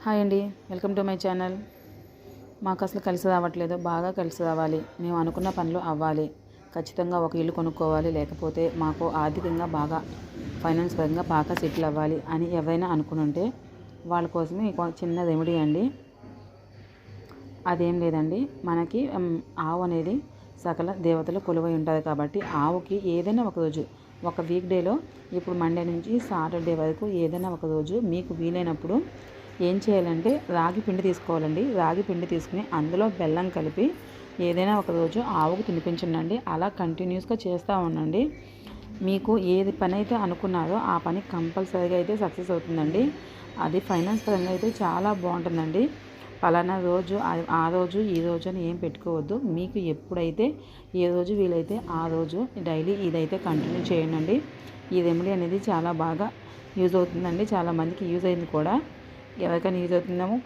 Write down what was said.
Hi అండి, welcome to my channel. మాకు అసలు కలిసి రావట్లేదు, బాగా కలిసి రావాలి, మేము అనుకున్న పనులు అవ్వాలి, ఖచ్చితంగా ఒక ఇల్లు కొనుక్కోవాలి, లేకపోతే మాకు ఆర్థికంగా బాగా ఫైనాన్స్ పరంగా బాగా సెటిల్ అవ్వాలి అని ఎవరైనా అనుకుని ఉంటే వాళ్ళ కోసమే ఒక చిన్న రెమెడీ అండి. అదేం లేదండి, మనకి ఆవు అనేది సకల దేవతలు కొలువై ఉంటుంది కాబట్టి ఆవుకి ఏదైనా ఒక రోజు, ఒక వీక్ డేలో, ఇప్పుడు మండే నుంచి సాటర్డే వరకు ఏదైనా ఒక రోజు మీకు వీలైనప్పుడు ఏం చేయాలంటే రాగి పిండి తీసుకోవాలండి. రాగి పిండి తీసుకుని అందులో బెల్లం కలిపి ఏదైనా ఒక రోజు ఆవుకు తినిపించండి. అలా కంటిన్యూస్గా చేస్తూ ఉండండి. మీకు ఏది పని అయితే అనుకున్నారో ఆ పని కంపల్సరీగా అయితే సక్సెస్ అవుతుందండి. అది ఫైనాన్స్ పరంగా అయితే చాలా బాగుంటుందండి. పలానా రోజు ఆ రోజు ఈ రోజు అని ఏం పెట్టుకోవద్దు. మీకు ఎప్పుడైతే ఏ రోజు వీలైతే ఆ రోజు డైలీ ఇదైతే కంటిన్యూ చేయండి. ఈ రెమెడీ అనేది చాలా బాగా యూజ్ అవుతుందండి. చాలామందికి యూజ్ అయింది కూడా. ఎవరికైనా యూజ్ అవుతుందేమో